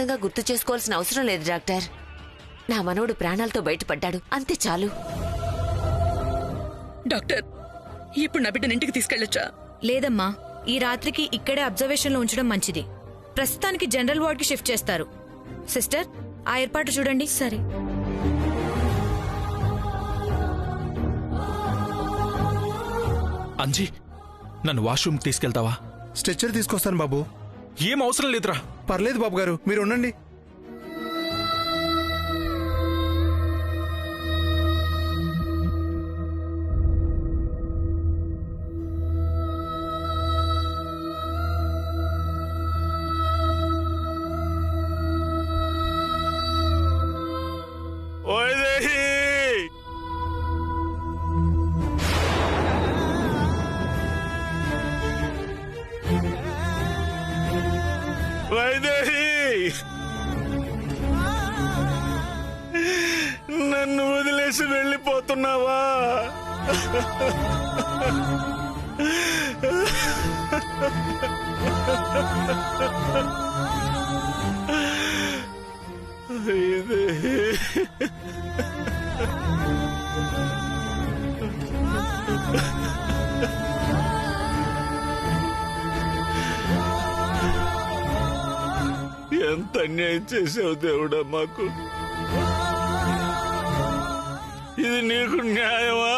ప్రశాంతంగా గుర్తు చేసుకోవాల్సిన అవసరం లేదు డాక్టర్. నా మనవడు ప్రాణాలతో బయటపడ్డాడు, అంతే చాలు. డాక్టర్, ఇప్పుడు నా బిడ్డని ఇంటికి తీసుకెళ్లొచ్చా? లేదమ్మా, ఈ రాత్రికి ఇక్కడే అబ్జర్వేషన్ లో ఉంచడం మంచిది. ప్రస్తుతానికి జనరల్ వార్డ్ కి షిఫ్ట్ చేస్తారు. సిస్టర్, ఆ ఏర్పాటు చూడండి. సరే. అంజీ, నన్ను వాష్రూమ్ తీసుకెళ్తావా? స్ట్రెచ్చర్ తీసుకొస్తాను బాబు. ఏం అవసరం లేదురా. పర్లేదు బాబు గారు, మీరు ఉండండి. నన్ను వదిలేసి వెళ్ళిపోతున్నావా? ఎంత అన్యాయం చేసావు దేవుడా మాకు. ఇది నీకు న్యాయమా?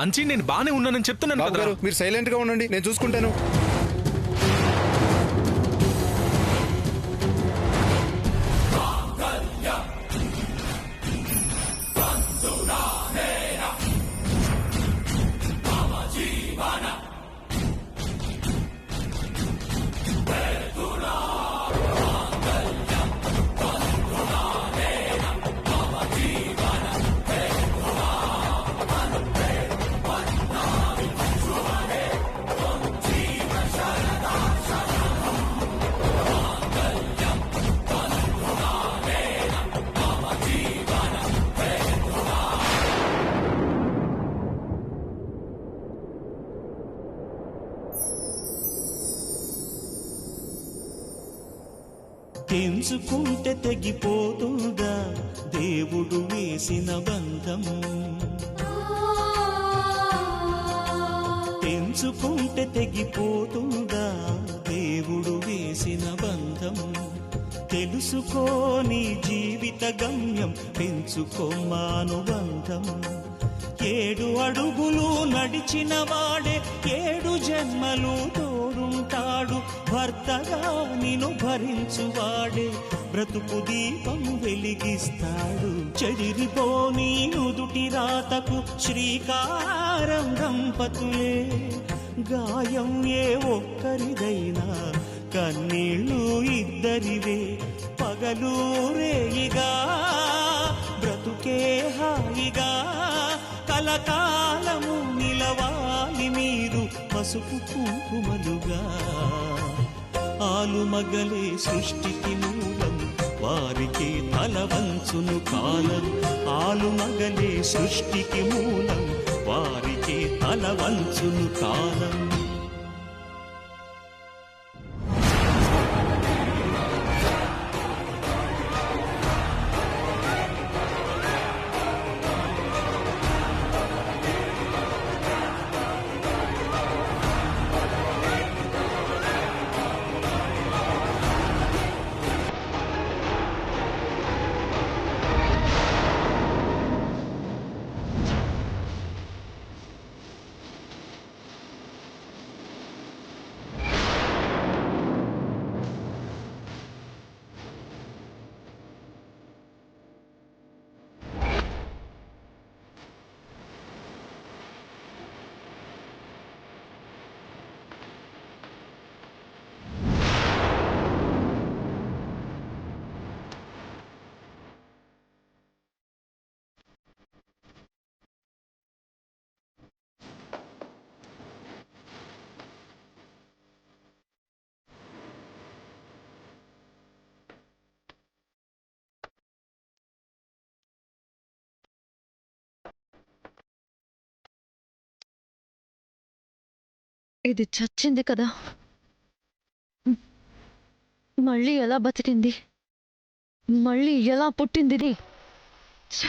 అంజీ, నేను బానే ఉన్నానని చెప్తున్నాను బాబు కదా. గారు, మీరు సైలెంట్ గా ఉండండి, నేను చూసుకుంటాను. తెంచుకుంటే తెగిపోతుందా దేవుడు వేసిన బంధం? తెంచుకుంటే తెగిపోతుందా దేవుడు వేసిన బంధం? తెలుసుకోని జీవిత గమ్యం, పెంచుకోమానుబంధం. 7 అడుగులు నడిచిన వాడే 7 జన్మలు తోడుంటాడు. భర్తగా నిన్ను భరించువాడే బ్రతుకు దీపం వెలిగిస్తాడు. చెదిరిపోని నుదుటి రాతకు శ్రీకారం దంపతులే. గాయం ఏ ఒక్కరిదైనా కన్నీళ్ళు ఇద్దరివే. పగలు రేయిగా బ్రతుకే హాయిగా కలకాలము నిలవాలి మీరు పసుపు కుంకుమలుగా. ఆలుమగలే సృష్టికి మూలం, వారికి తల వంచును కాలం. ఆలుమగలే సృష్టికి మూలం, వారికి తల వంచును కాలం. ఇది చచ్చింది కదా, మళ్ళీ ఎలా బతికింది, మళ్ళీ ఎలా పుట్టింది ఇది? ఛ!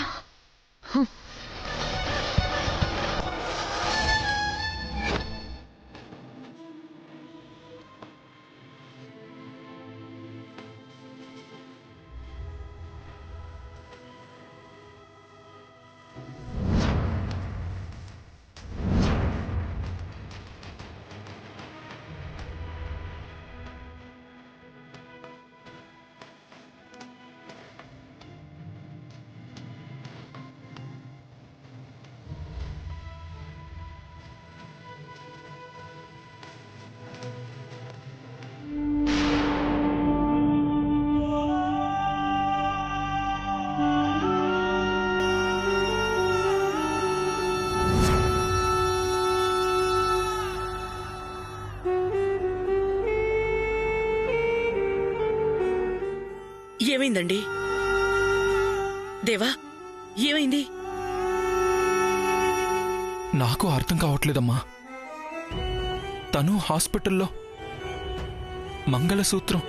ఏమైందండి? దేవా, ఏమైంది? నాకు అర్థం కావట్లేదమ్మా. తను హాస్పిటల్లో మంగళసూత్రం.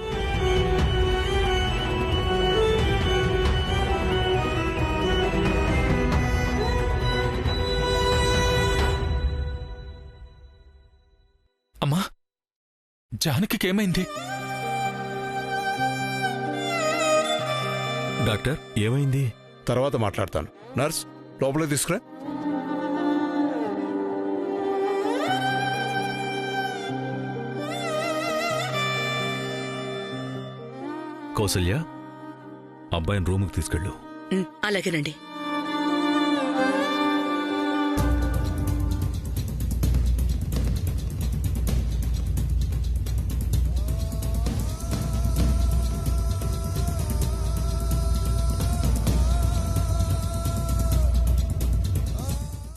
అమ్మా, జానకికేమైంది? డాక్టర్, ఏమైంది? తర్వాత మాట్లాడతాను. నర్స్, లోపలికి తీసుకురా. కౌసల్య, అబ్బాయిని రూముకి తీసుకెళ్ళు. అలాగేనండి.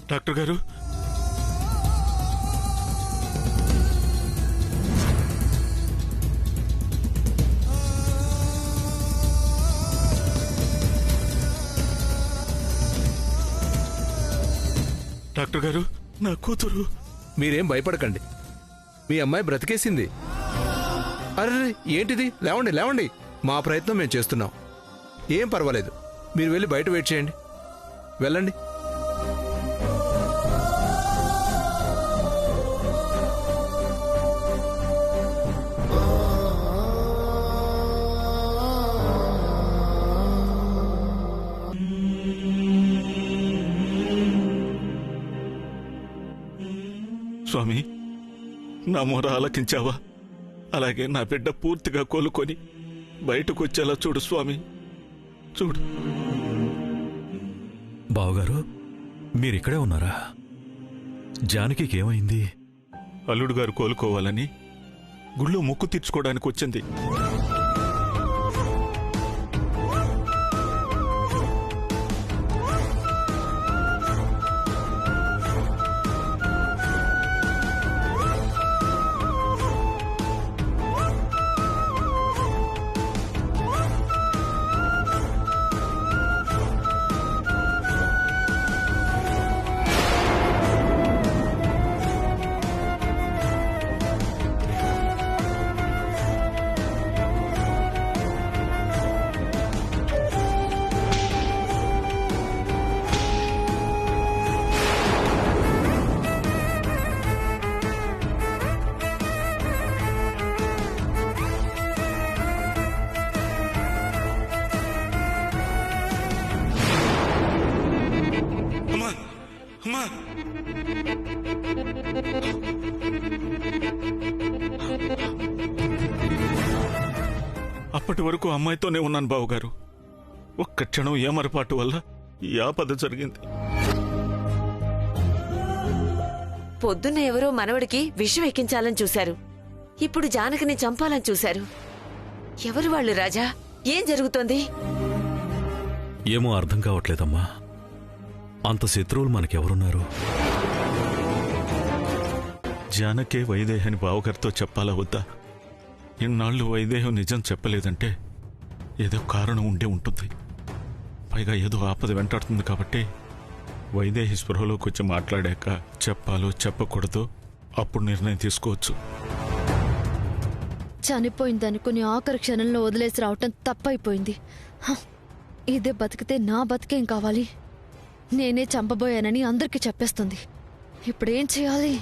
డాక్టర్ గారు, డాక్టర్ గారు, నా కూతురు. మీరేం భయపడకండి, మీ అమ్మాయి బ్రతికేసింది. అరే, ఏంటిది? లేవండి లేవండి, మా ప్రయత్నం మేము చేస్తున్నాం. ఏం పర్వాలేదు, మీరు వెళ్ళి బయట వెయిట్ చేయండి. వెళ్ళండి. స్వామి, నా మొర ఆలకించావా? అలాగే నా బిడ్డ పూర్తిగా కోలుకొని బయటకు వచ్చేలా చూడు స్వామి, చూడు. బావగారు, మీరిక్కడే ఉన్నారా? జానకికి ఏమైంది? అల్లుడు గారు కోలుకోవాలని గుళ్ళో మొక్కు తీర్చుకోవడానికి వచ్చింది. అమ్మా, అప్పటి వరకు అమ్మాయితోనే ఉన్నాను బావగారు. ఒక్క క్షణం ఏమరపాటు వల్ల ఈ ఆపద జరిగింది. పొద్దున్న ఎవరో మనవడికి విషం ఎక్కించాలని చూశారు. ఇప్పుడు జానకిని చంపాలని చూశారు. ఎవరు వాళ్ళు రాజా? ఏం జరుగుతోంది? ఏమో అర్థం కావట్లేదమ్మా. అంత శత్రువులు మనకెవరున్నారు? జానకే వైదేహని బావగారితో చెప్పాలా వద్దా? ఇన్నాళ్ళు వైదేహం నిజం చెప్పలేదంటే ఏదో కారణం ఉండే ఉంటుంది. పైగా ఏదో ఆపద వెంటాడుతుంది కాబట్టి వైదేహి స్పృహలోకి వచ్చి మాట్లాడాక చెప్పాలో చెప్పకూడదో అప్పుడు నిర్ణయం తీసుకోవచ్చు. చనిపోయిందనుకుని ఆఖరి క్షణంలో వదిలేసి రావటం తప్పైపోయింది. హ, ఇదే బతికితే నా బతికేం కావాలి? నేనే చంపబోయానని అందరికీ చెప్పేస్తుంది. ఇప్పుడేం చేయాలి?